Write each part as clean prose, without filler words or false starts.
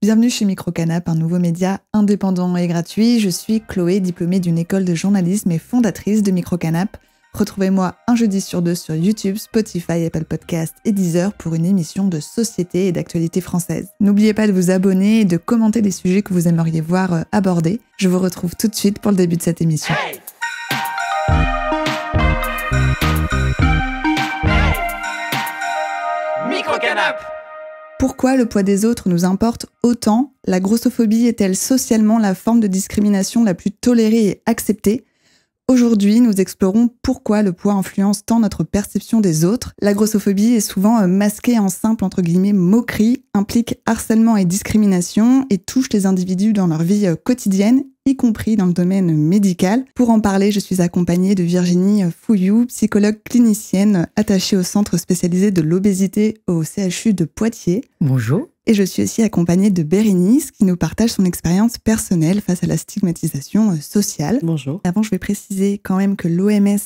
Bienvenue chez Microcanap, un nouveau média indépendant et gratuit. Je suis Chloé, diplômée d'une école de journalisme et fondatrice de Microcanap. Retrouvez-moi un jeudi sur deux sur YouTube, Spotify, Apple Podcasts et Deezer pour une émission de société et d'actualité française. N'oubliez pas de vous abonner et de commenter les sujets que vous aimeriez voir abordés. Je vous retrouve tout de suite pour le début de cette émission. Hey! Microcanap! Pourquoi le poids des autres nous importe autant? La grossophobie est-elle socialement la forme de discrimination la plus tolérée et acceptée? Aujourd'hui, nous explorons pourquoi le poids influence tant notre perception des autres. La grossophobie est souvent masquée en simple, entre guillemets, moquerie, implique harcèlement et discrimination et touche les individus dans leur vie quotidienne, y compris dans le domaine médical. Pour en parler, je suis accompagnée de Virginie Fouillou, psychologue clinicienne attachée au centre spécialisé de l'obésité au CHU de Poitiers. Bonjour. Et je suis aussi accompagnée de Bérénice qui nous partage son expérience personnelle face à la stigmatisation sociale. Bonjour. Avant, je vais préciser quand même que l'OMS,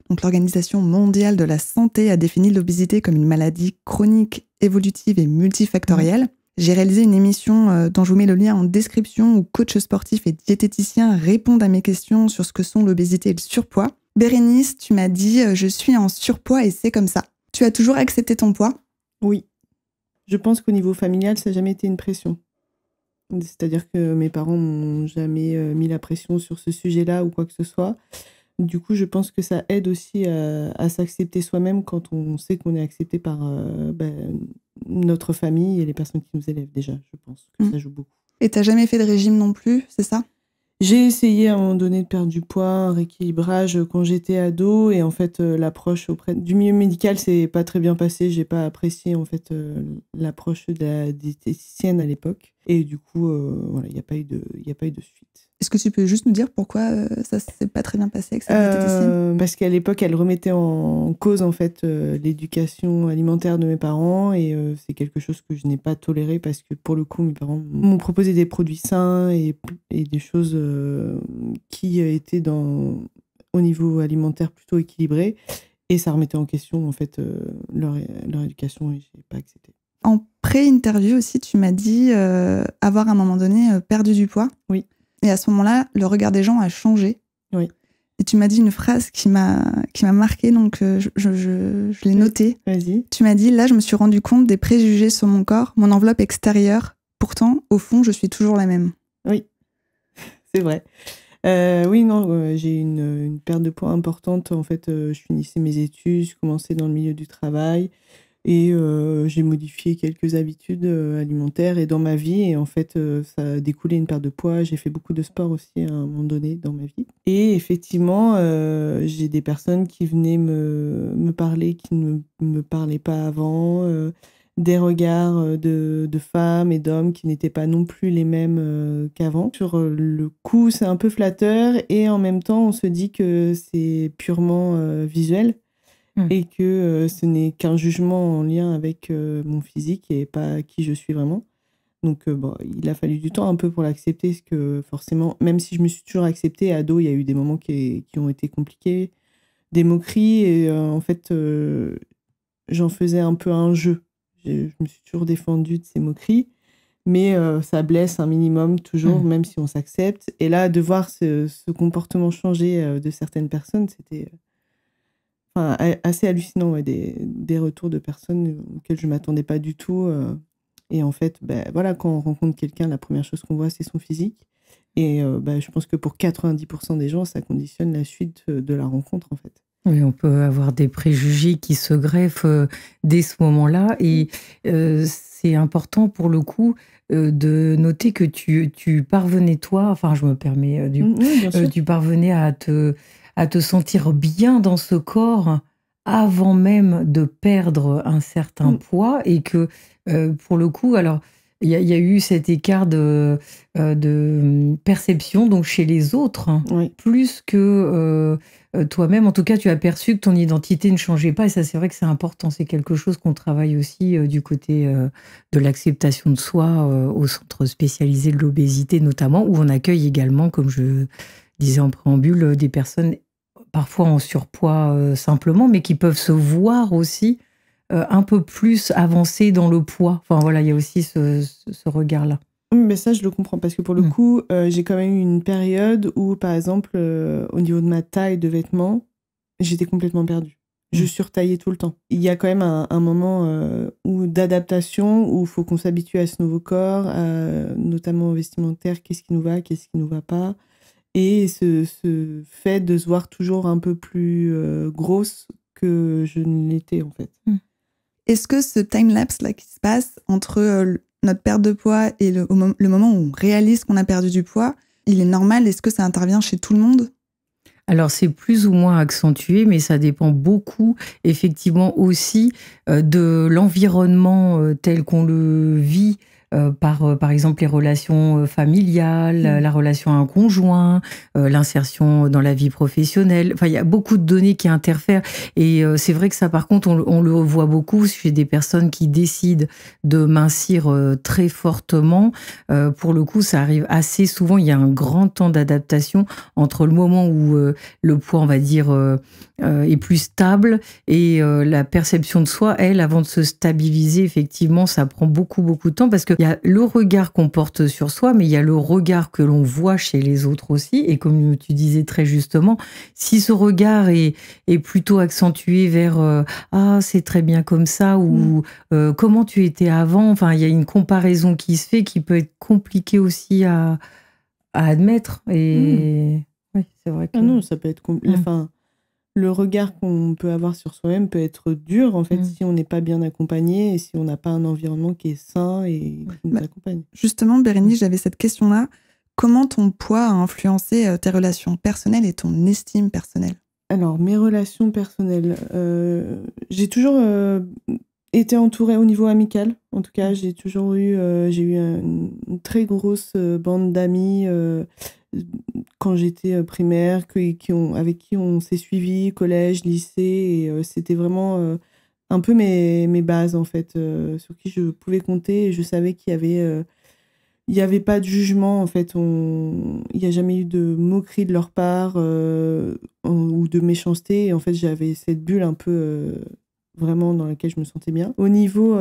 donc l'Organisation mondiale de la santé, a défini l'obésité comme une maladie chronique, évolutive et multifactorielle. J'ai réalisé une émission dont je vous mets le lien en description où coachs sportifs et diététiciens répondent à mes questions sur ce que sont l'obésité et le surpoids. Bérénice, tu m'as dit « Je suis en surpoids et c'est comme ça ». Tu as toujours accepté ton poids ? Oui. Je pense qu'au niveau familial, ça n'a jamais été une pression. C'est-à-dire que mes parents n'ont jamais mis la pression sur ce sujet-là ou quoi que ce soit. Du coup, je pense que ça aide aussi à s'accepter soi-même quand on sait qu'on est accepté par notre famille et les personnes qui nous élèvent déjà. Je pense que ça joue beaucoup. Et tu n'as jamais fait de régime non plus, c'est ça ? J'ai essayé à un moment donné de perdre du poids, un rééquilibrage quand j'étais ado et en fait l'approche auprès du milieu médical s'est pas très bien passée. J'ai pas apprécié en fait l'approche de la diététicienne à l'époque et du coup voilà il y a pas eu de suite. Est-ce que tu peux juste nous dire pourquoi ça s'est pas très bien passé avec cette diététicienne ? Parce qu'à l'époque elle remettait en cause en fait l'éducation alimentaire de mes parents et c'est quelque chose que je n'ai pas toléré parce que pour le coup mes parents m'ont proposé des produits sains et des choses qui étaient au niveau alimentaire plutôt équilibré et ça remettait en question en fait leur éducation et j'ai pas accepté. En pré-interview aussi tu m'as dit avoir à un moment donné perdu du poids. Oui. Et à ce moment-là, le regard des gens a changé. Oui. Et tu m'as dit une phrase qui m'a marquée, donc je l'ai notée. Vas-y. Tu m'as dit, là, je me suis rendu compte des préjugés sur mon corps, mon enveloppe extérieure. Pourtant, au fond, je suis toujours la même. Oui, c'est vrai. Oui, non, j'ai une perte de poids importante. En fait, je finissais mes études, je commençais dans le milieu du travail. Et j'ai modifié quelques habitudes alimentaires et dans ma vie. Et en fait, ça a découlé une perte de poids. J'ai fait beaucoup de sport aussi à un moment donné dans ma vie. Et effectivement, j'ai des personnes qui venaient me parler, qui ne me parlaient pas avant. Des regards de femmes et d'hommes qui n'étaient pas non plus les mêmes qu'avant. Sur le coup, c'est un peu flatteur. Et en même temps, on se dit que c'est purement visuel. Et que ce n'est qu'un jugement en lien avec mon physique et pas qui je suis vraiment. Donc il a fallu du temps un peu pour l'accepter, parce que forcément, même si je me suis toujours acceptée, ado, il y a eu des moments qui ont été compliqués, des moqueries, et en fait, j'en faisais un peu un jeu. Je me suis toujours défendue de ces moqueries, mais ça blesse un minimum toujours, même si on s'accepte. Et là, de voir ce comportement changer de certaines personnes, c'était... assez hallucinant, ouais, des retours de personnes auxquelles je ne m'attendais pas du tout. Et en fait, voilà, quand on rencontre quelqu'un, la première chose qu'on voit, c'est son physique. Et je pense que pour 90% des gens, ça conditionne la suite de la rencontre, en fait. Oui, on peut avoir des préjugés qui se greffent dès ce moment-là. Et c'est important, pour le coup, de noter que tu parvenais, toi, enfin, je me permets, tu parvenais à te sentir bien dans ce corps avant même de perdre un certain poids et que, pour le coup, alors, il y a eu cet écart de perception donc chez les autres, plus que toi-même. En tout cas, tu as perçu que ton identité ne changeait pas et ça, c'est vrai que c'est important. C'est quelque chose qu'on travaille aussi du côté de l'acceptation de soi au centre spécialisé de l'obésité notamment, où on accueille également, comme je disais en préambule, des personnes parfois en surpoids simplement, mais qui peuvent se voir aussi un peu plus avancées dans le poids. Enfin voilà, il y a aussi ce regard-là. Mais ça, je le comprends parce que pour le coup, j'ai quand même eu une période où, par exemple, au niveau de ma taille de vêtements, j'étais complètement perdue. Je surtaillais tout le temps. Il y a quand même un moment d'adaptation où il faut qu'on s'habitue à ce nouveau corps, notamment vestimentaire, qu'est-ce qui nous va, qu'est-ce qui nous va pas. Et ce fait de se voir toujours un peu plus grosse que je ne l'étais, en fait. Est-ce que ce time-lapse là qui se passe entre notre perte de poids et le moment où on réalise qu'on a perdu du poids, il est normal? Est-ce que ça intervient chez tout le monde? Alors, c'est plus ou moins accentué, mais ça dépend beaucoup, effectivement, aussi de l'environnement tel qu'on le vit, par exemple, les relations familiales, la relation à un conjoint, l'insertion dans la vie professionnelle. Enfin, il y a beaucoup de données qui interfèrent. Et c'est vrai que ça, par contre, on le voit beaucoup chez des personnes qui décident de mincir très fortement. Pour le coup, ça arrive assez souvent. Il y a un grand temps d'adaptation entre le moment où le poids, on va dire, est plus stable et la perception de soi, elle, avant de se stabiliser, effectivement, ça prend beaucoup, beaucoup de temps parce qu'il y a le regard qu'on porte sur soi, mais il y a le regard que l'on voit chez les autres aussi. Et comme tu disais très justement, si ce regard est plutôt accentué vers ah, c'est très bien comme ça ou comment tu étais avant, enfin, il y a une comparaison qui se fait qui peut être compliquée aussi à admettre. Et oui, c'est vrai que... Ah non, ça peut être enfin, le regard qu'on peut avoir sur soi-même peut être dur, en fait, si on n'est pas bien accompagné et si on n'a pas un environnement qui est sain et qui nous accompagne. Justement, Bérénice, j'avais cette question-là. Comment ton poids a influencé tes relations personnelles et ton estime personnelle? Alors, mes relations personnelles, j'ai toujours été entourée au niveau amical. En tout cas, j'ai eu une très grosse bande d'amis quand j'étais primaire, avec qui on s'est suivis, collège, lycée, et c'était vraiment un peu mes bases, en fait, sur qui je pouvais compter, et je savais il y avait pas de jugement, en fait. Il n'y a jamais eu de moquerie de leur part ou de méchanceté. Et en fait, j'avais cette bulle un peu vraiment dans laquelle je me sentais bien. Au niveau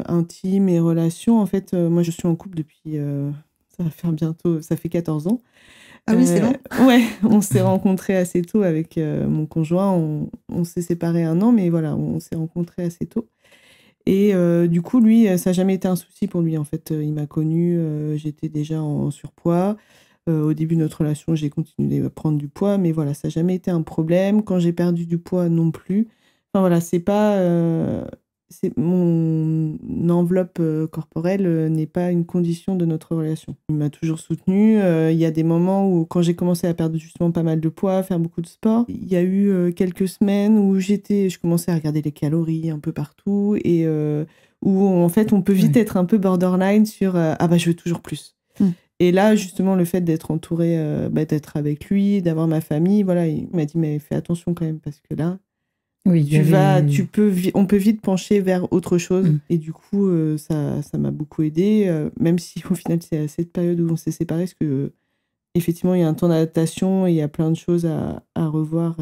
intime et relations, en fait, moi, je suis en couple depuis... ça fait 14 ans. Ah oui, c'est long. Ouais, on s'est rencontrés assez tôt avec mon conjoint. On s'est séparés 1 an, mais voilà, on s'est rencontrés assez tôt. Et du coup, lui, ça n'a jamais été un souci pour lui, en fait. Il m'a connue, j'étais déjà en surpoids. Au début de notre relation, j'ai continué à prendre du poids, mais voilà, ça n'a jamais été un problème. Quand j'ai perdu du poids non plus. Enfin voilà, c'est pas... mon enveloppe corporelle n'est pas une condition de notre relation. Il m'a toujours soutenue. Il y a des moments où, quand j'ai commencé à perdre justement pas mal de poids, faire beaucoup de sport, il y a eu quelques semaines où je commençais à regarder les calories un peu partout et où en fait on peut vite être un peu borderline sur ah bah je veux toujours plus. Et là, justement, le fait d'être entourée, d'être avec lui, d'avoir ma famille, voilà, il m'a dit mais fais attention quand même parce que là, oui, on peut vite pencher vers autre chose. Et du coup, ça m'a beaucoup aidée, même si au final, c'est à cette période où on s'est séparés, parce que effectivement, il y a un temps d'adaptation et il y a plein de choses à revoir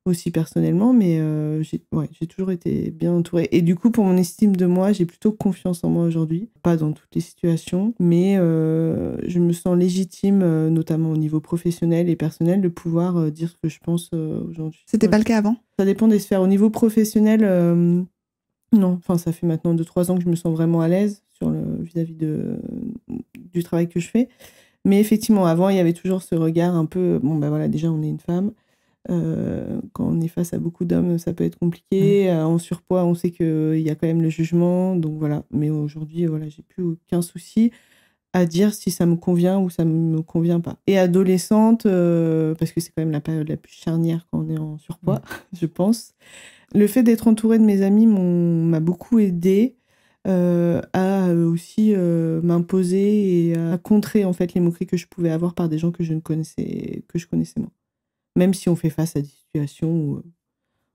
aussi personnellement, mais j'ai toujours été bien entourée. Et du coup, pour mon estime de moi, j'ai plutôt confiance en moi aujourd'hui. Pas dans toutes les situations, mais je me sens légitime, notamment au niveau professionnel et personnel, de pouvoir dire ce que je pense aujourd'hui. C'était pas le cas avant? Ça dépend des sphères. Au niveau professionnel, non. Enfin, ça fait maintenant 2-3 ans que je me sons vraiment à l'aise vis-à-vis du travail que je fais. Mais effectivement, avant, il y avait toujours ce regard un peu... Bon, ben voilà, déjà, on est une femme. Quand on est face à beaucoup d'hommes, ça peut être compliqué. En surpoids, on sait qu'il y a quand même le jugement. Donc voilà. Mais aujourd'hui, voilà, j'ai plus aucun souci à dire si ça me convient ou ça me convient pas. Et adolescente, parce que c'est quand même la période la plus charnière quand on est en surpoids, je pense. Le fait d'être entourée de mes amis m'a beaucoup aidée à aussi m'imposer et à contrer en fait les moqueries que je pouvais avoir par des gens que je connaissais moins. Même si on fait face à des situations où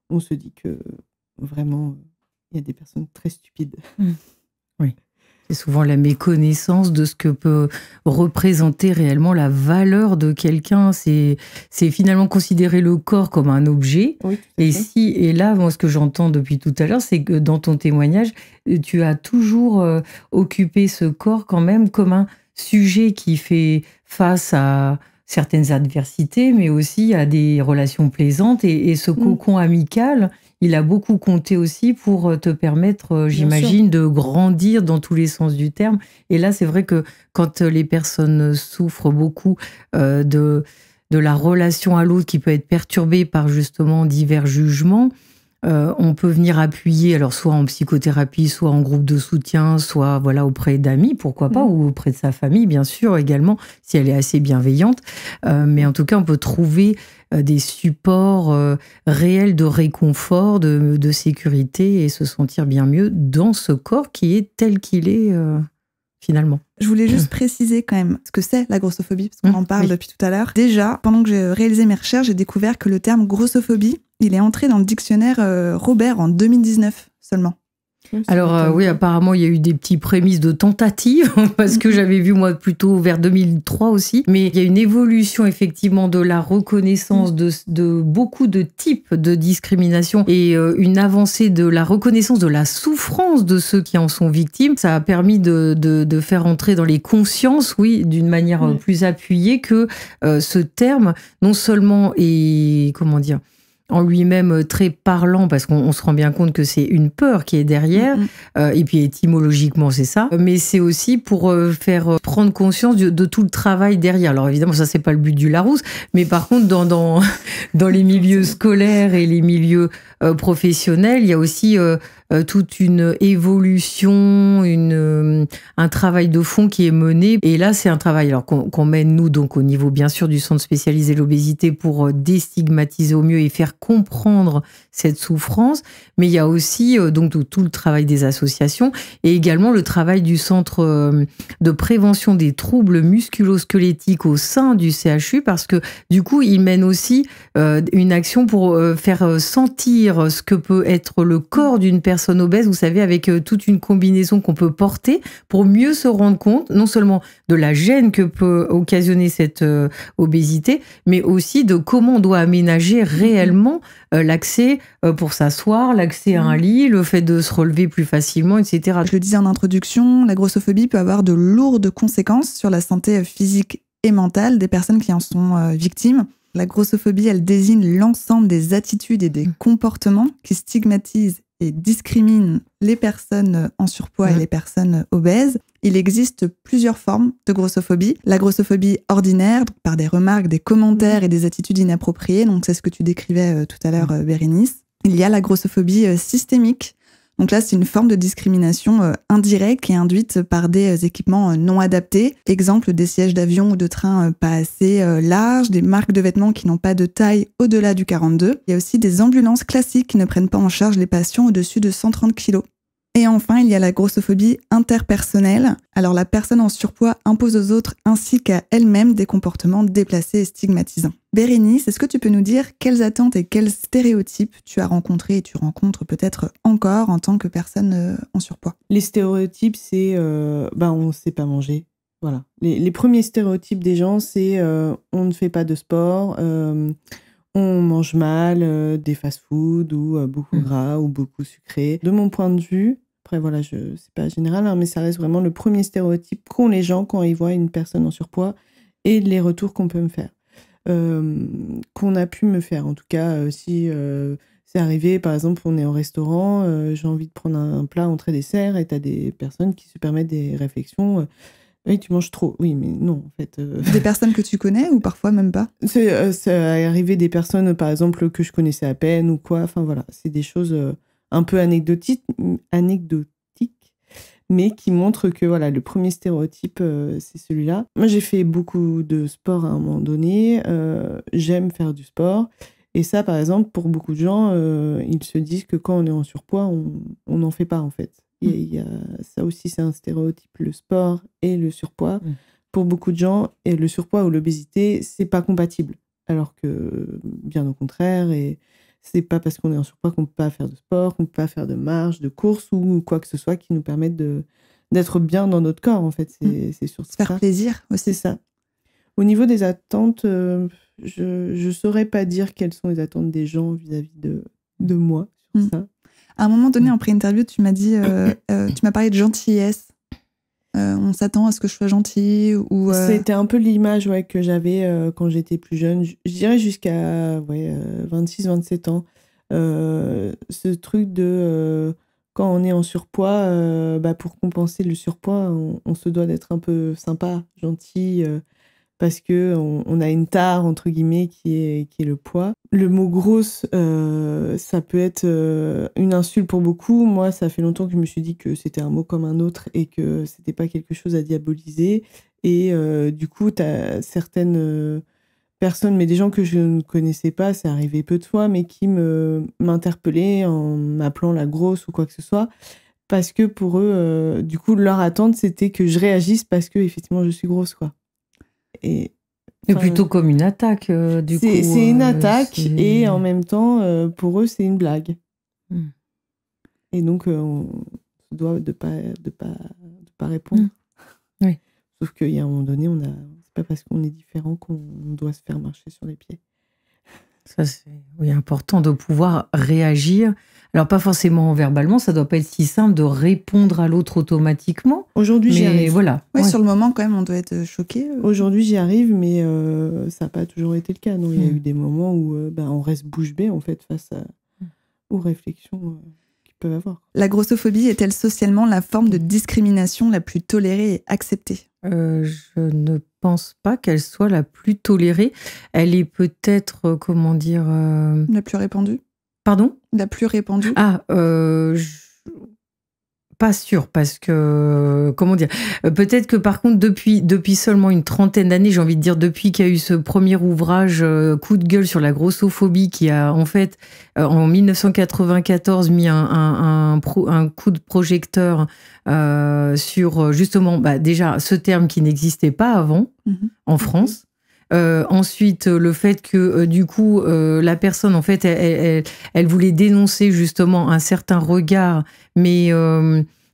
on se dit que vraiment il y a des personnes très stupides. Oui. C'est souvent la méconnaissance de ce que peut représenter réellement la valeur de quelqu'un. C'est finalement considérer le corps comme un objet. Oui, tout à fait. Et là, moi, ce que j'entends depuis tout à l'heure, c'est que dans ton témoignage, tu as toujours occupé ce corps quand même comme un sujet qui fait face à certaines adversités, mais aussi à des relations plaisantes. Et ce cocon amical, il a beaucoup compté aussi pour te permettre, Bien sûr. j'imagine, de grandir dans tous les sens du terme. Et là, c'est vrai que quand les personnes souffrent beaucoup de la relation à l'autre qui peut être perturbée par justement divers jugements, on peut venir appuyer, alors soit en psychothérapie, soit en groupe de soutien, soit voilà auprès d'amis, pourquoi pas, ou auprès de sa famille, bien sûr, également, si elle est assez bienveillante. Mais en tout cas, on peut trouver des supports réels de réconfort, de sécurité et se sentir bien mieux dans ce corps qui est tel qu'il est finalement. Je voulais juste préciser quand même ce que c'est la grossophobie, parce qu'on en parle Oui. depuis tout à l'heure. Déjà, pendant que j'ai réalisé mes recherches, j'ai découvert que le terme grossophobie, il est entré dans le dictionnaire Robert en 2019 seulement. Alors oui, apparemment, il y a eu des petits prémices de tentatives, parce que j'avais vu moi plutôt vers 2003 aussi. Mais il y a une évolution effectivement de la reconnaissance de beaucoup de types de discrimination et une avancée de la reconnaissance de la souffrance de ceux qui en sont victimes. Ça a permis de faire entrer dans les consciences, oui, d'une manière plus appuyée que ce terme, non seulement est, comment dire, en lui-même très parlant, parce qu'on se rend bien compte que c'est une peur qui est derrière, et puis étymologiquement c'est ça, mais c'est aussi pour faire prendre conscience de tout le travail derrière. Alors évidemment, ça c'est pas le but du Larousse, mais par contre dans les milieux scolaires et les milieux professionnels, il y a aussi toute une évolution, un travail de fond qui est mené. Et là, c'est un travail alors qu'on mène, nous, donc au niveau, bien sûr, du centre spécialisé l'obésité pour déstigmatiser au mieux et faire comprendre cette souffrance. Mais il y a aussi donc tout le travail des associations et également le travail du centre de prévention des troubles musculo-squelettiques au sein du CHU, parce que du coup, il mène aussi une action pour faire sentir ce que peut être le corps d'une personne obèse, vous savez, avec toute une combinaison qu'on peut porter pour mieux se rendre compte, non seulement de la gêne que peut occasionner cette obésité, mais aussi de comment on doit aménager réellement l'accès pour s'asseoir, l'accès à un lit, le fait de se relever plus facilement, etc. Je le disais en introduction, la grossophobie peut avoir de lourdes conséquences sur la santé physique et mentale des personnes qui en sont victimes. La grossophobie, elle désigne l'ensemble des attitudes et des comportements qui stigmatisent et discriminent les personnes en surpoids et les personnes obèses. Il existe plusieurs formes de grossophobie. La grossophobie ordinaire, par des remarques, des commentaires et des attitudes inappropriées, donc c'est ce que tu décrivais tout à l'heure, Bérénice. Il y a la grossophobie systémique. Donc là, c'est une forme de discrimination indirecte qui est induite par des équipements non adaptés. Exemple, des sièges d'avion ou de train pas assez larges, des marques de vêtements qui n'ont pas de taille au-delà du 42. Il y a aussi des ambulances classiques qui ne prennent pas en charge les patients au-dessus de 130 kg. Et enfin, il y a la grossophobie interpersonnelle. Alors la personne en surpoids impose aux autres ainsi qu'à elle-même des comportements déplacés et stigmatisants. Bérénice, est-ce que tu peux nous dire quelles attentes et quels stéréotypes tu as rencontrés et tu rencontres peut-être encore en tant que personne en surpoids? Les stéréotypes, c'est on ne sait pas manger. Voilà. Les premiers stéréotypes des gens, c'est on ne fait pas de sport, on mange mal, des fast-food ou beaucoup gras ou beaucoup sucré. De mon point de vue, après voilà, c'est pas général, mais ça reste vraiment le premier stéréotype qu'ont les gens quand ils voient une personne en surpoids et les retours qu'on peut me faire. Qu'on a pu me faire. En tout cas, si c'est arrivé, par exemple, on est au restaurant, j'ai envie de prendre un plat entrée-dessert et t'as des personnes qui se permettent des réflexions. Oui, tu manges trop. Oui, mais non, en fait. Des personnes que tu connais ou parfois même pas? C'est arrivé des personnes, par exemple, que je connaissais à peine ou quoi. Enfin, voilà, c'est des choses un peu anecdotiques, mais qui montrent que voilà, le premier stéréotype, c'est celui-là. Moi, j'ai fait beaucoup de sport à un moment donné. J'aime faire du sport. Et ça, par exemple, pour beaucoup de gens, ils se disent que quand on est en surpoids, on n'en fait pas, en fait. Il y a, ça aussi, c'est un stéréotype, le sport et le surpoids. Pour beaucoup de gens, et le surpoids ou l'obésité, c'est pas compatible. Alors que, bien au contraire, et c'est pas parce qu'on est en surpoids qu'on peut pas faire de sport, qu'on peut pas faire de marche, de course ou quoi que ce soit qui nous permette d'être bien dans notre corps, en fait. C'est surtout se faire ça. plaisir aussi. C'est ça. Au niveau des attentes, je saurais pas dire quelles sont les attentes des gens vis-à-vis de moi sur ça. À un moment donné, en pré-interview, tu m'as dit, tu m'as parlé de gentillesse. On s'attend à ce que je sois gentille ou. C'était un peu l'image que j'avais quand j'étais plus jeune. Je dirais jusqu'à 26-27 ans. Ce truc de quand on est en surpoids, pour compenser le surpoids, on se doit d'être un peu sympa, gentil, parce qu'on a une tare, entre guillemets, qui est le poids. Le mot grosse, ça peut être une insulte pour beaucoup. Moi, ça fait longtemps que je me suis dit que c'était un mot comme un autre et que c'était pas quelque chose à diaboliser. Et du coup, tu as certaines personnes, mais des gens que je ne connaissais pas, c'est arrivé peu de fois, mais qui m'interpellaient en m'appelant la grosse ou quoi que ce soit. Parce que pour eux, du coup, leur attente, c'était que je réagisse parce que, effectivement, je suis grosse, quoi. Et plutôt comme une attaque, du coup. C'est une attaque et en même temps, pour eux, c'est une blague. Et donc, on se doit de pas répondre. Oui. Sauf qu'il y a un moment donné, c'est pas parce qu'on est différent qu'on doit se faire marcher sur les pieds. Ça, c'est important de pouvoir réagir. Alors, pas forcément verbalement, ça doit pas être si simple de répondre à l'autre automatiquement. Aujourd'hui, j'y arrive. Voilà. Ouais, sur le moment, quand même, on doit être choqué. Aujourd'hui, j'y arrive, mais ça n'a pas toujours été le cas. Non, il y a eu des moments où on reste bouche bée, en fait, face aux réflexions qu'ils peuvent avoir. La grossophobie est-elle socialement la forme de discrimination la plus tolérée et acceptée ? Je ne pense pas qu'elle soit la plus tolérée. Elle est peut-être, comment dire... La plus répandue ? Pardon ? La plus répandue ? Pas sûr, parce que, comment dire, peut-être que par contre, depuis seulement une trentaine d'années, j'ai envie de dire, depuis qu'il y a eu ce premier ouvrage Coup de gueule sur la grossophobie, qui a en fait, en 1994, mis un coup de projecteur sur justement, déjà, ce terme qui n'existait pas avant en France. Ensuite, le fait que du coup, la personne, en fait, elle voulait dénoncer justement un certain regard, mais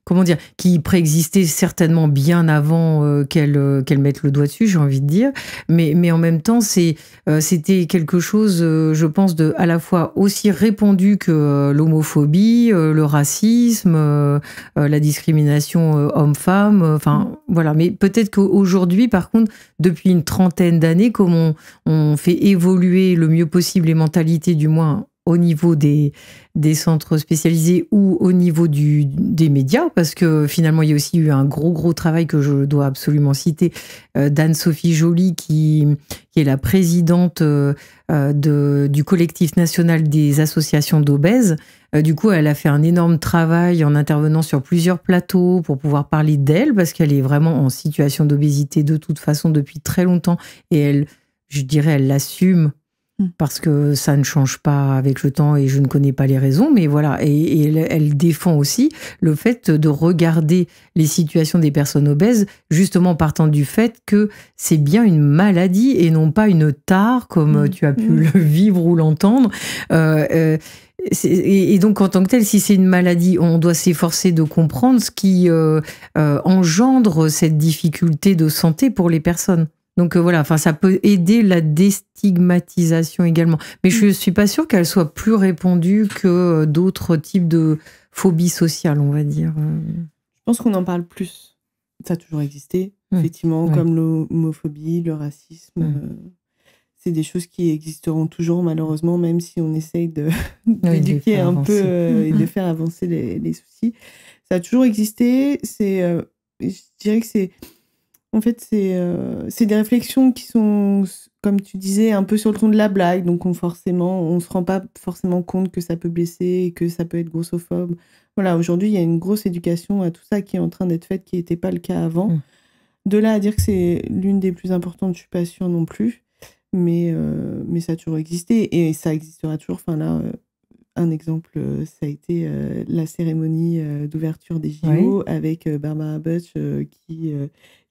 comment dire, qui préexistait certainement bien avant qu'elle mette le doigt dessus, j'ai envie de dire. Mais en même temps, c'était quelque chose, je pense, de à la fois aussi répandu que l'homophobie, le racisme, la discrimination homme-femme. Enfin, voilà. Mais peut-être qu'aujourd'hui, par contre, depuis une trentaine d'années, comme on fait évoluer le mieux possible les mentalités, du moins au niveau des centres spécialisés ou au niveau des médias, parce que finalement, il y a aussi eu un gros travail que je dois absolument citer d'Anne-Sophie Joly, qui est la présidente du collectif national des associations d'obèses. Du coup, elle a fait un énorme travail en intervenant sur plusieurs plateaux pour pouvoir parler d'elle, parce qu'elle est vraiment en situation d'obésité de toute façon depuis très longtemps, et je dirais, elle l'assume, parce que ça ne change pas avec le temps et je ne connais pas les raisons, mais voilà. Et elle défend aussi le fait de regarder les situations des personnes obèses, justement partant du fait que c'est bien une maladie et non pas une tare, comme tu as pu le vivre ou l'entendre. Et donc, en tant que tel, si c'est une maladie, on doit s'efforcer de comprendre ce qui engendre cette difficulté de santé pour les personnes. Donc voilà, enfin ça peut aider la déstigmatisation également. Mais je ne suis pas sûre qu'elle soit plus répandue que d'autres types de phobies sociales, on va dire. Je pense qu'on en parle plus. Ça a toujours existé, effectivement, comme l'homophobie, le racisme. C'est des choses qui existeront toujours, malheureusement, même si on essaye d'éduquer un peu et de faire avancer les soucis. Ça a toujours existé. Je dirais que c'est... En fait, c'est des réflexions qui sont, comme tu disais, un peu sur le ton de la blague. Donc, on ne se rend pas forcément compte que ça peut blesser, que ça peut être grossophobe. Voilà, aujourd'hui, il y a une grosse éducation à tout ça qui est en train d'être faite, qui n'était pas le cas avant. De là à dire que c'est l'une des plus importantes, je ne suis pas sûre non plus. Mais ça a toujours existé et ça existera toujours. Enfin, là, un exemple, ça a été la cérémonie d'ouverture des JO avec Barbara Butch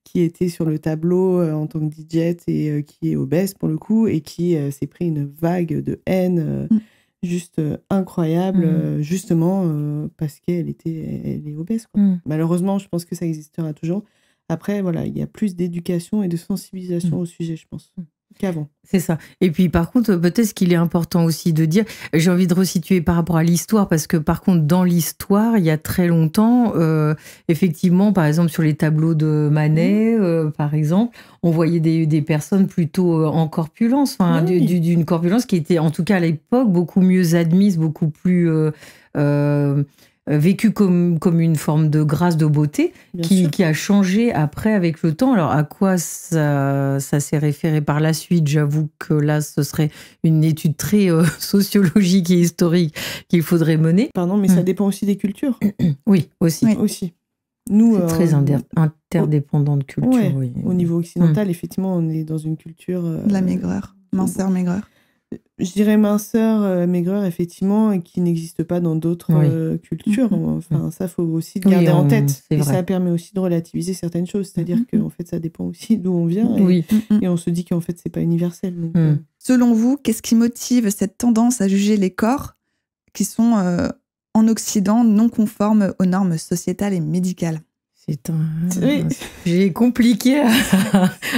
qui était sur le tableau en tant que DJ et qui est obèse pour le coup et qui s'est pris une vague de haine juste incroyable, justement parce elle est obèse, quoi. Malheureusement, je pense que ça existera toujours. Après, voilà, il y a plus d'éducation et de sensibilisation au sujet, je pense, qu'avant. C'est ça. Et puis, par contre, peut-être ce qu'il est important aussi de dire, j'ai envie de resituer par rapport à l'histoire, parce que par contre, dans l'histoire, il y a très longtemps, effectivement, par exemple, sur les tableaux de Manet, par exemple, on voyait des personnes plutôt en corpulence, enfin, d'une corpulence qui était, en tout cas à l'époque, beaucoup mieux admise, beaucoup plus vécue comme une forme de grâce, de beauté, qui a changé après avec le temps. Alors, à quoi ça s'est référé par la suite? J'avoue que là, ce serait une étude très sociologique et historique qu'il faudrait mener. Pardon, mais ça dépend aussi des cultures. Oui, aussi. Oui. Aussi. Nous, c'est très interdépendant de culture. Ouais, oui. Au niveau occidental, effectivement, on est dans une culture... de la maigreur, minceur, maigreur. Je dirais minceur, maigreur, effectivement, et qui n'existe pas dans d'autres cultures. Enfin, ça, faut aussi le garder en tête. Et ça permet aussi de relativiser certaines choses. C'est-à-dire qu'en fait, ça dépend aussi d'où on vient. Et on se dit qu'en fait, c'est pas universel. Donc, Selon vous, qu'est-ce qui motive cette tendance à juger les corps qui sont, en Occident, non conformes aux normes sociétales et médicales? C'est un sujet compliqué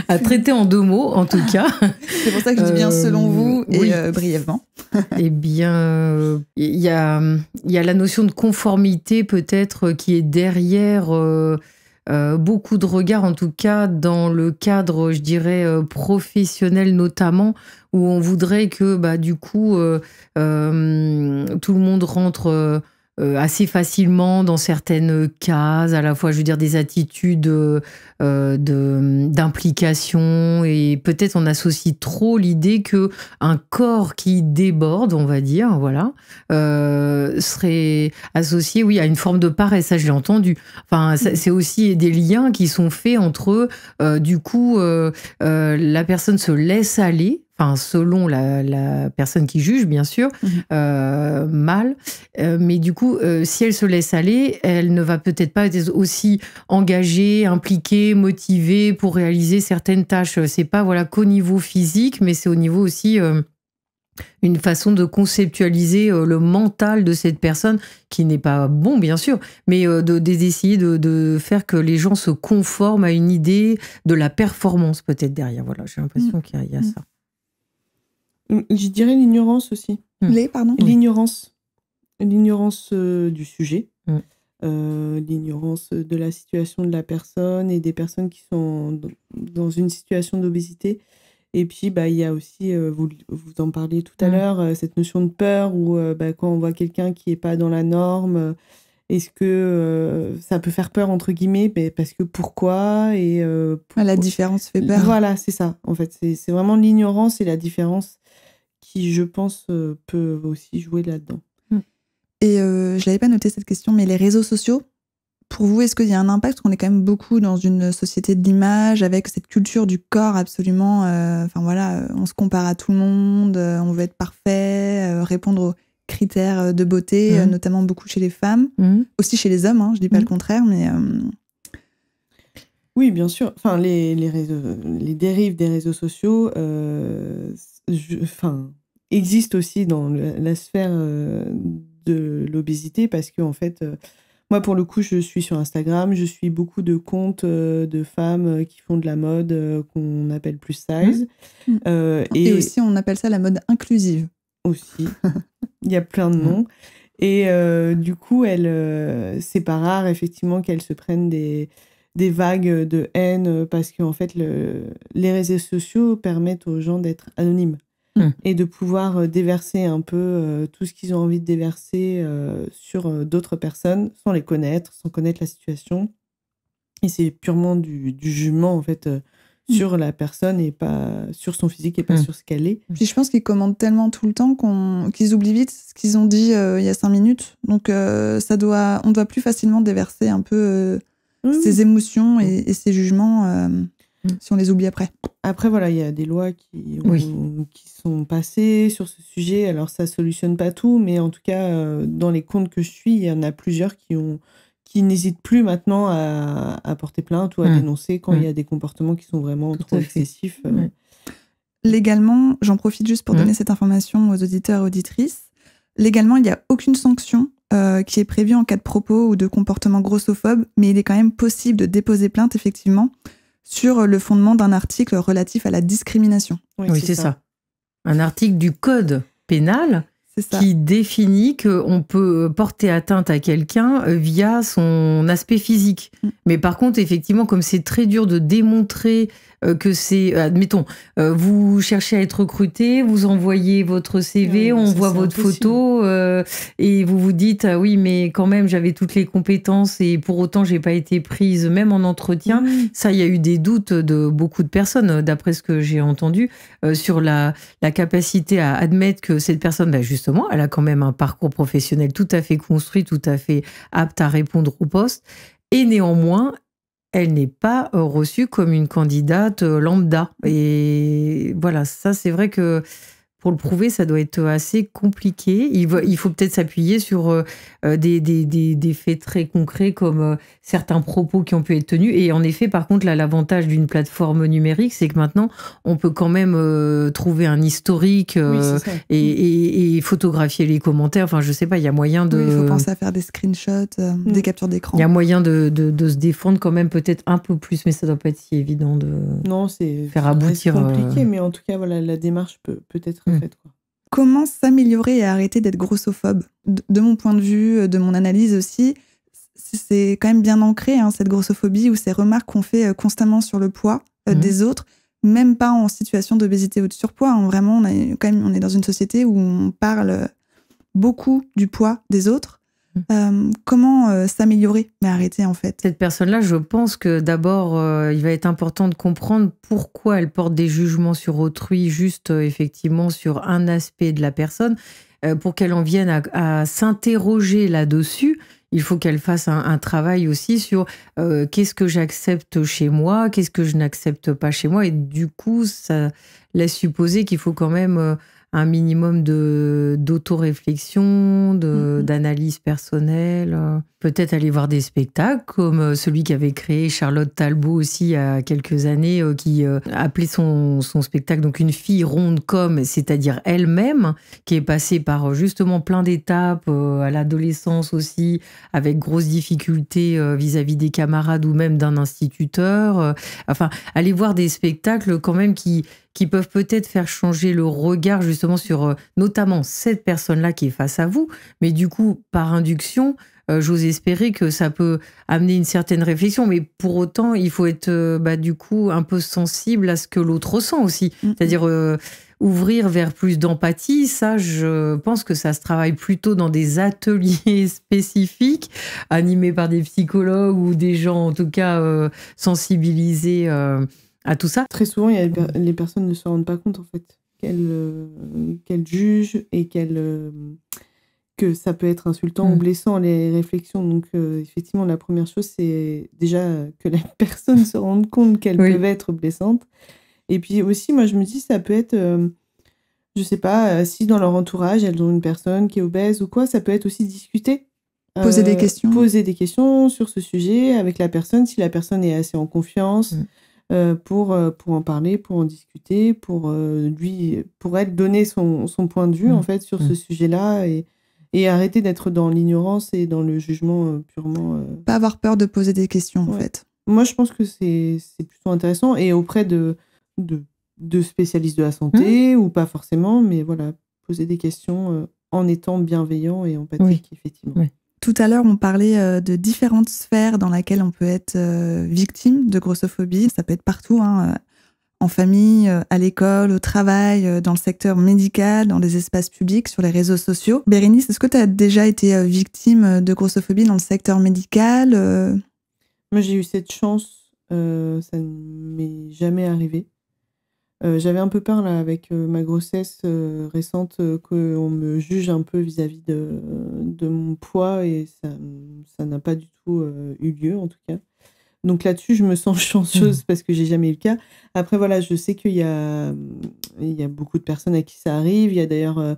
à traiter en 2 mots, en tout cas. C'est pour ça que je dis bien selon vous et brièvement. Eh bien, il y a la notion de conformité peut-être qui est derrière beaucoup de regards, en tout cas dans le cadre, je dirais, professionnel notamment, où on voudrait que du coup, tout le monde rentre... assez facilement dans certaines cases, à la fois, je veux dire, des attitudes d'implication, et peut-être on associe trop l'idée que un corps qui déborde, on va dire, voilà, serait associé, oui, à une forme de paresse. Ça, je l'ai entendu. Enfin, c'est aussi des liens qui sont faits entre, du coup, la personne se laisse aller. Enfin, selon la personne qui juge, bien sûr, mal. Mais du coup, si elle se laisse aller, elle ne va peut-être pas être aussi engagée, impliquée, motivée pour réaliser certaines tâches. C'est pas qu'au niveau physique, mais c'est au niveau aussi une façon de conceptualiser le mental de cette personne, qui n'est pas bon, bien sûr, mais d'essayer de faire que les gens se conforment à une idée de la performance, peut-être, derrière. Voilà, j'ai l'impression qu'il y a ça. Je dirais l'ignorance aussi. L'ignorance. L'ignorance du sujet. L'ignorance de la situation de la personne et des personnes qui sont dans une situation d'obésité. Et puis, il y a aussi, vous en parliez tout à l'heure, cette notion de peur où quand on voit quelqu'un qui n'est pas dans la norme, est-ce que ça peut faire peur, entre guillemets, parce que pourquoi la différence fait peur. Voilà, c'est ça. En fait, c'est vraiment l'ignorance et la différence qui, je pense, peut aussi jouer là-dedans. Et je l'avais pas noté cette question, mais les réseaux sociaux, pour vous, est-ce qu'il y a un impact? Parce qu'on est quand même beaucoup dans une société de l'image, avec cette culture du corps absolument... on se compare à tout le monde, on veut être parfait, répondre aux critères de beauté, notamment beaucoup chez les femmes, aussi chez les hommes, je dis pas le contraire, mais... Oui, bien sûr. Enfin, les dérives des réseaux sociaux existent aussi dans la sphère de l'obésité, parce que, en fait, moi, pour le coup, je suis sur Instagram, je suis beaucoup de comptes de femmes qui font de la mode qu'on appelle plus size. Et aussi, on appelle ça la mode inclusive. Aussi. Il y a plein de noms. Et du coup, c'est pas rare, effectivement, qu'elles se prennent des vagues de haine, parce qu'en fait, les réseaux sociaux permettent aux gens d'être anonymes et de pouvoir déverser un peu tout ce qu'ils ont envie de déverser sur d'autres personnes, sans les connaître, sans connaître la situation. Et c'est purement du jugement, en fait, sur la personne et pas sur son physique et pas sur ce qu'elle est. Puis je pense qu'ils commentent tellement tout le temps qu'ils oublient vite ce qu'ils ont dit il y a 5 minutes. Donc on doit plus facilement déverser un peu ses émotions et ses jugements si on les oublie après. Après, voilà, il y a des lois qui sont passées sur ce sujet. Alors, ça solutionne pas tout, mais en tout cas, dans les comptes que je suis, il y en a plusieurs qui n'hésitent plus maintenant à porter plainte ou à dénoncer quand il y a des comportements qui sont vraiment trop excessifs. Légalement, j'en profite juste pour donner cette information aux auditeurs et auditrices. Légalement, il n'y a aucune sanction qui est prévue en cas de propos ou de comportement grossophobe, mais il est quand même possible de déposer plainte, effectivement, sur le fondement d'un article relatif à la discrimination. Oui, c'est ça. Un article du code pénal qui définit qu'on peut porter atteinte à quelqu'un via son aspect physique. Mais par contre, effectivement, comme c'est très dur de démontrer que c'est... Admettons, vous cherchez à être recruté, vous envoyez votre CV, on voit votre photo et vous vous dites « oui, mais quand même, j'avais toutes les compétences et pour autant, j'ai pas été prise, même en entretien. » Ça, il y a eu des doutes de beaucoup de personnes, d'après ce que j'ai entendu, sur la capacité à admettre que cette personne, justement, elle a quand même un parcours professionnel tout à fait construit, tout à fait apte à répondre au poste. Et néanmoins, elle n'est pas reçue comme une candidate lambda. Et voilà, ça, c'est vrai que pour le prouver, ça doit être assez compliqué. Il faut peut-être s'appuyer sur des faits très concrets comme certains propos qui ont pu être tenus. Et en effet, par contre, là, l'avantage d'une plateforme numérique, c'est que maintenant, on peut quand même trouver un historique et photographier les commentaires. Enfin, je sais pas, il y a moyen de... Oui, il faut penser à faire des screenshots, des captures d'écran. Il y a moyen de se défendre quand même peut-être un peu plus, mais ça doit pas être si évident de faire aboutir... C'est compliqué, mais en tout cas, voilà, la démarche peut être faite, quoi. Comment s'améliorer et arrêter d'être grossophobe ? De mon point de vue, de mon analyse aussi, c'est quand même bien ancré, cette grossophobie ou ces remarques qu'on fait constamment sur le poids des autres, même pas en situation d'obésité ou de surpoids. Vraiment, on est dans une société où on parle beaucoup du poids des autres. Comment s'améliorer, mais arrêter en fait? Cette personne-là, je pense que d'abord, il va être important de comprendre pourquoi elle porte des jugements sur autrui, juste effectivement sur un aspect de la personne, pour qu'elle en vienne à s'interroger là-dessus. Il faut qu'elle fasse un travail aussi sur qu'est-ce que j'accepte chez moi, qu'est-ce que je n'accepte pas chez moi. Et du coup, ça laisse supposer qu'il faut quand même un minimum d'autoréflexion, d'analyse personnelle. Peut-être aller voir des spectacles, comme celui qu'avait créé Charlotte Talbot aussi il y a quelques années, qui appelait son spectacle donc Une fille ronde comme, c'est-à-dire elle-même, qui est passée par justement plein d'étapes, à l'adolescence aussi, avec grosses difficultés vis-à-vis des camarades ou même d'un instituteur. Enfin, aller voir des spectacles quand même qui peuvent peut-être faire changer le regard justement sur notamment cette personne-là qui est face à vous. Mais du coup, par induction, j'ose espérer que ça peut amener une certaine réflexion. Mais pour autant, il faut être du coup un peu sensible à ce que l'autre ressent aussi. C'est-à-dire ouvrir vers plus d'empathie. Ça, je pense que ça se travaille plutôt dans des ateliers spécifiques, animés par des psychologues ou des gens en tout cas sensibilisés à tout ça. Très souvent, les personnes ne se rendent pas compte en fait qu'elles jugent et que ça peut être insultant ou blessant les réflexions. Donc effectivement, la première chose, c'est déjà que la personne se rende compte qu'elles peuvent être blessantes. Et puis aussi, moi je me dis, ça peut être, je sais pas, si dans leur entourage, elles ont une personne qui est obèse ou quoi, ça peut être aussi discuter. Poser des questions. Poser des questions sur ce sujet avec la personne, si la personne est assez en confiance. Pour en parler, pour en discuter, pour elle donner son point de vue en fait sur ce sujet-là et arrêter d'être dans l'ignorance et dans le jugement purement... Pas avoir peur de poser des questions en fait. Moi je pense que c'est plutôt intéressant et auprès de spécialistes de la santé ou pas forcément, mais voilà, poser des questions en étant bienveillant et empathique effectivement. Oui. Tout à l'heure, on parlait de différentes sphères dans lesquelles on peut être victime de grossophobie. Ça peut être partout, en famille, à l'école, au travail, dans le secteur médical, dans les espaces publics, sur les réseaux sociaux. Bérénice, est-ce que tu as déjà été victime de grossophobie dans le secteur médical Moi, j'ai eu cette chance. Ça ne m'est jamais arrivé. J'avais un peu peur là avec ma grossesse récente qu'on me juge un peu vis-à-vis de mon poids et ça n'a pas du tout eu lieu en tout cas. Donc là-dessus, je me sens chanceuse parce que j'ai jamais eu le cas. Après voilà, je sais qu'il y a beaucoup de personnes à qui ça arrive. Il y a d'ailleurs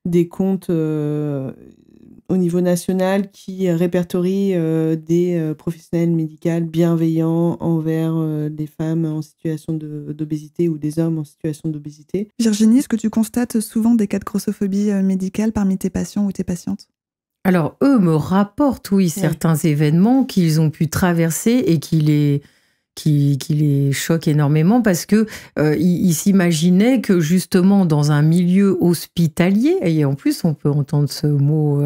des comptes au niveau national qui répertorient des professionnels médicaux bienveillants envers des femmes en situation d'obésité ou des hommes en situation d'obésité. Virginie, est-ce que tu constates souvent des cas de grossophobie médicale parmi tes patients ou tes patientes ? Alors, eux me rapportent, oui, certains événements qu'ils ont pu traverser et qui les choquent énormément parce que ils s'imaginaient que justement dans un milieu hospitalier, et en plus on peut entendre ce mot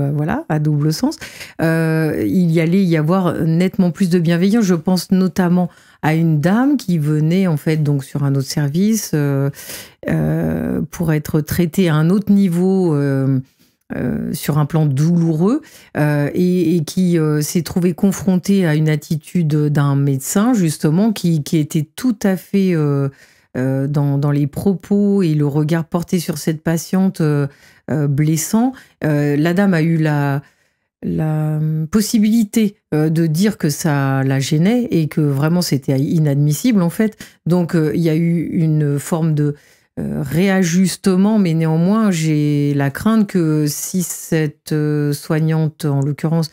à double sens, il y allait y avoir nettement plus de bienveillance. Je pense notamment à une dame qui venait en fait donc sur un autre service pour être traitée à un autre niveau sur un plan douloureux et qui s'est trouvée confrontée à une attitude d'un médecin justement qui était tout à fait dans les propos et le regard porté sur cette patiente blessant. La dame a eu la possibilité de dire que ça la gênait et que vraiment c'était inadmissible en fait. Donc il y a eu une forme de réajustement, mais néanmoins, j'ai la crainte que si cette soignante, en l'occurrence,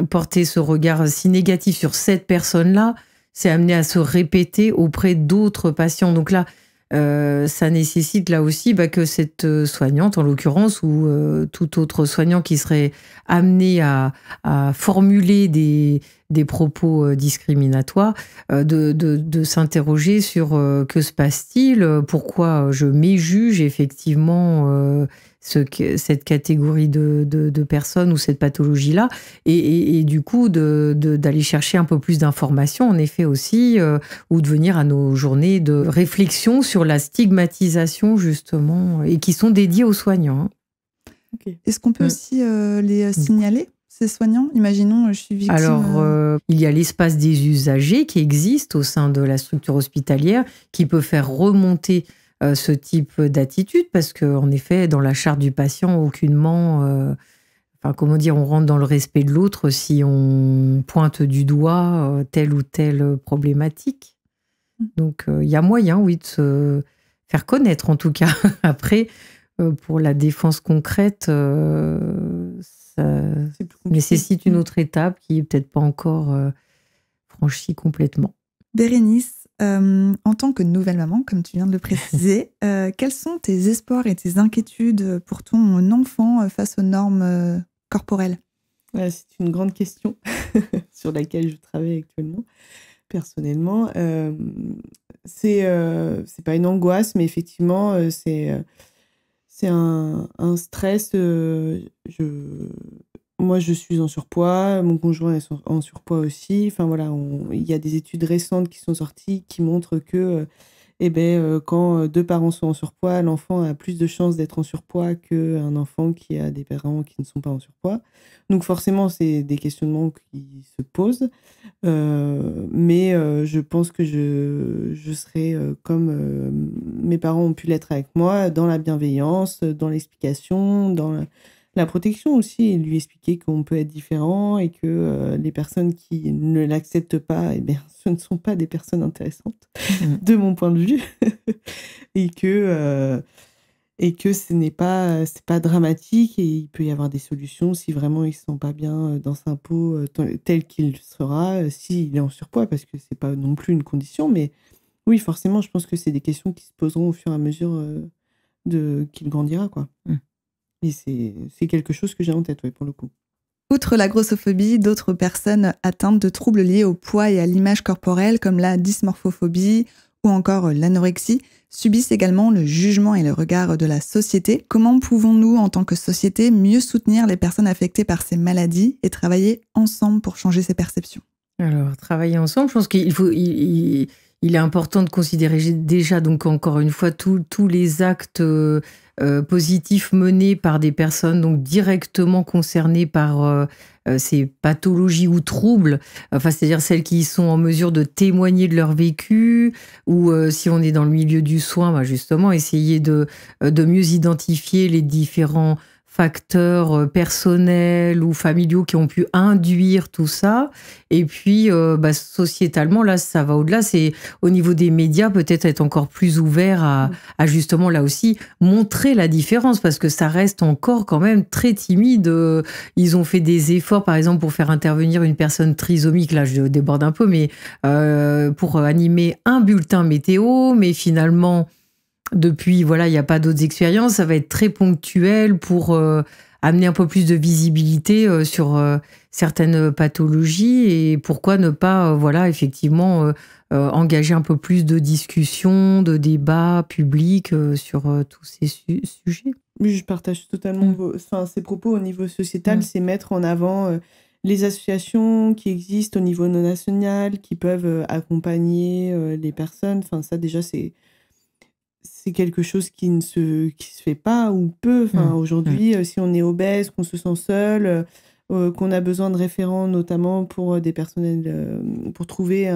portait ce regard si négatif sur cette personne-là, c'est amené à se répéter auprès d'autres patients. Donc là, ça nécessite là aussi que cette soignante, en l'occurrence, ou tout autre soignant qui serait amené à formuler des propos discriminatoires, de s'interroger sur que se passe-t-il, pourquoi je méjuge effectivement cette catégorie de personnes ou cette pathologie-là, et du coup d'aller chercher un peu plus d'informations, en effet aussi, ou de venir à nos journées de réflexion sur la stigmatisation justement, et qui sont dédiées aux soignants. Hein. Okay. Est-ce qu'on peut aussi les signaler, ces soignants ? Imaginons, je suis victime... Alors, il y a l'espace des usagers qui existe au sein de la structure hospitalière, qui peut faire remonter ce type d'attitude, parce qu'en effet, dans la charte du patient, aucunement, on rentre dans le respect de l'autre si on pointe du doigt telle ou telle problématique. Donc, il y a moyen, oui, de se faire connaître, en tout cas. Après, pour la défense concrète, ça nécessite une autre étape qui n'est peut-être pas encore franchie complètement. Bérénice, en tant que nouvelle maman, comme tu viens de le préciser, quels sont tes espoirs et tes inquiétudes pour ton enfant face aux normes corporelles ? C'est une grande question sur laquelle je travaille actuellement, personnellement. C'est pas une angoisse, mais effectivement, c'est un stress. Moi, je suis en surpoids, mon conjoint est en surpoids aussi. Enfin voilà, il y a des études récentes qui sont sorties qui montrent que quand deux parents sont en surpoids, l'enfant a plus de chances d'être en surpoids qu'un enfant qui a des parents qui ne sont pas en surpoids. Donc forcément, c'est des questionnements qui se posent. Mais je pense que je serai comme mes parents ont pu l'être avec moi, dans la bienveillance, dans l'explication, dans la protection aussi, et lui expliquer qu'on peut être différent et que les personnes qui ne l'acceptent pas, ce ne sont pas des personnes intéressantes, de mon point de vue, et que c'est pas dramatique, et il peut y avoir des solutions si vraiment il ne se sent pas bien dans sa peau tel qu'il sera, s'il est en surpoids, parce que c'est pas non plus une condition, mais oui, forcément, je pense que c'est des questions qui se poseront au fur et à mesure qu'il grandira, quoi. Et c'est quelque chose que j'ai en tête, pour le coup. Outre la grossophobie, d'autres personnes atteintes de troubles liés au poids et à l'image corporelle, comme la dysmorphophobie ou encore l'anorexie, subissent également le jugement et le regard de la société. Comment pouvons-nous, en tant que société, mieux soutenir les personnes affectées par ces maladies et travailler ensemble pour changer ces perceptions ? Alors, travailler ensemble, je pense qu'il est important de considérer déjà, donc encore une fois, tous les actes positifs menés par des personnes donc directement concernées par ces pathologies ou troubles, c'est-à-dire celles qui sont en mesure de témoigner de leur vécu, ou si on est dans le milieu du soin, justement, essayer de mieux identifier les différents facteurs personnels ou familiaux qui ont pu induire tout ça. Et puis, sociétalement, là, ça va au-delà. C'est au niveau des médias, peut-être être encore plus ouvert à justement, là aussi, montrer la différence, parce que ça reste encore quand même très timide. Ils ont fait des efforts, par exemple, pour faire intervenir une personne trisomique. Là, je déborde un peu, mais pour animer un bulletin météo, mais finalement... Depuis, voilà, il n'y a pas d'autres expériences. Ça va être très ponctuel pour amener un peu plus de visibilité sur certaines pathologies. Et pourquoi ne pas, effectivement, engager un peu plus de discussions, de débats publics sur tous ces sujets. Oui, je partage totalement ces propos au niveau sociétal. C'est mettre en avant les associations qui existent au niveau national, qui peuvent accompagner les personnes. Enfin, ça, déjà, c'est quelque chose qui ne se fait pas ou peu. Aujourd'hui, si on est obèse, qu'on se sent seul, qu'on a besoin de référents, notamment pour des personnels, pour trouver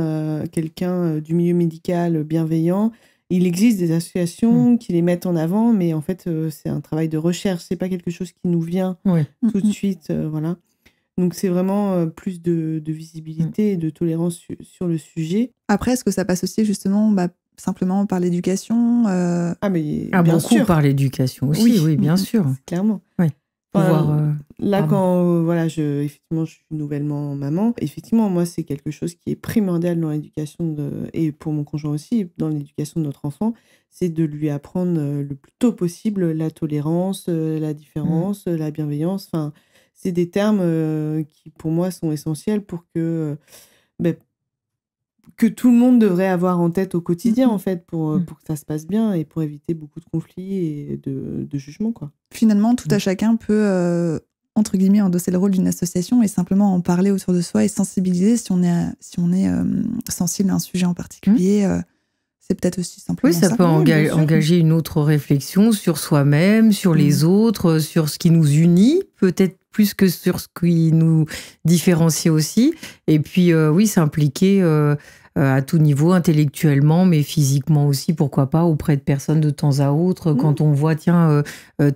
quelqu'un du milieu médical bienveillant, il existe des associations qui les mettent en avant, mais en fait, c'est un travail de recherche. C'est pas quelque chose qui nous vient tout de suite. Voilà. Donc, c'est vraiment plus de visibilité et de tolérance sur le sujet. Après, est-ce que ça passe aussi justement simplement par l'éducation mais bien beaucoup sûr. Par l'éducation aussi, oui, bien sûr. Clairement. Oui. Là, quand effectivement, je suis nouvellement maman, effectivement, moi, c'est quelque chose qui est primordial dans l'éducation, et pour mon conjoint aussi, dans l'éducation de notre enfant, c'est de lui apprendre le plus tôt possible la tolérance, la différence, la bienveillance. Enfin, c'est des termes qui, pour moi, sont essentiels pour que tout le monde devrait avoir en tête au quotidien, en fait, pour que ça se passe bien et pour éviter beaucoup de conflits et de jugements, quoi. Finalement, tout à chacun peut, entre guillemets, endosser le rôle d'une association et simplement en parler autour de soi et sensibiliser si on est sensible à un sujet en particulier. C'est peut-être aussi simplement ça. Oui, ça peut engager une autre réflexion sur soi-même, sur les autres, sur ce qui nous unit, peut-être plus que sur ce qui nous différencie aussi. Et puis, s'impliquer à tout niveau, intellectuellement, mais physiquement aussi, pourquoi pas, auprès de personnes de temps à autre. Quand on voit,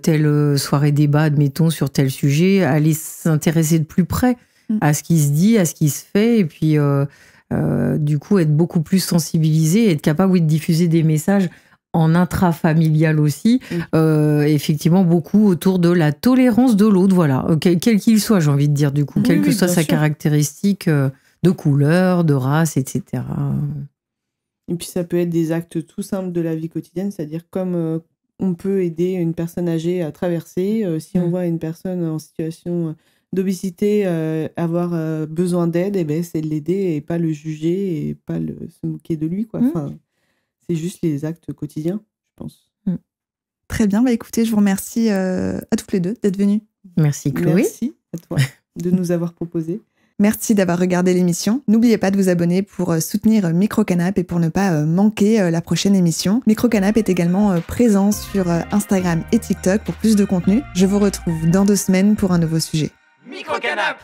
telle soirée débat, admettons, sur tel sujet, aller s'intéresser de plus près à ce qui se dit, à ce qui se fait, et puis... du coup, être beaucoup plus sensibilisé et être capable de diffuser des messages en intrafamilial aussi, effectivement beaucoup autour de la tolérance de l'autre, voilà, quel qu'il soit, j'ai envie de dire, du coup, quelle que soit sa caractéristique de couleur, de race, etc. Et puis ça peut être des actes tout simples de la vie quotidienne, c'est-à-dire comme on peut aider une personne âgée à traverser, si on voit une personne en situation d'obésité avoir besoin d'aide, c'est de l'aider et pas le juger et pas se moquer de lui, quoi. Enfin, c'est juste les actes quotidiens, je pense. Très bien, écoutez, je vous remercie à toutes les deux d'être venues. Merci Chloé. Merci à toi de nous avoir proposé. Merci d'avoir regardé l'émission. N'oubliez pas de vous abonner pour soutenir Microcanap et pour ne pas manquer la prochaine émission. Microcanap est également présent sur Instagram et TikTok pour plus de contenu. Je vous retrouve dans 2 semaines pour un nouveau sujet. Microcanap!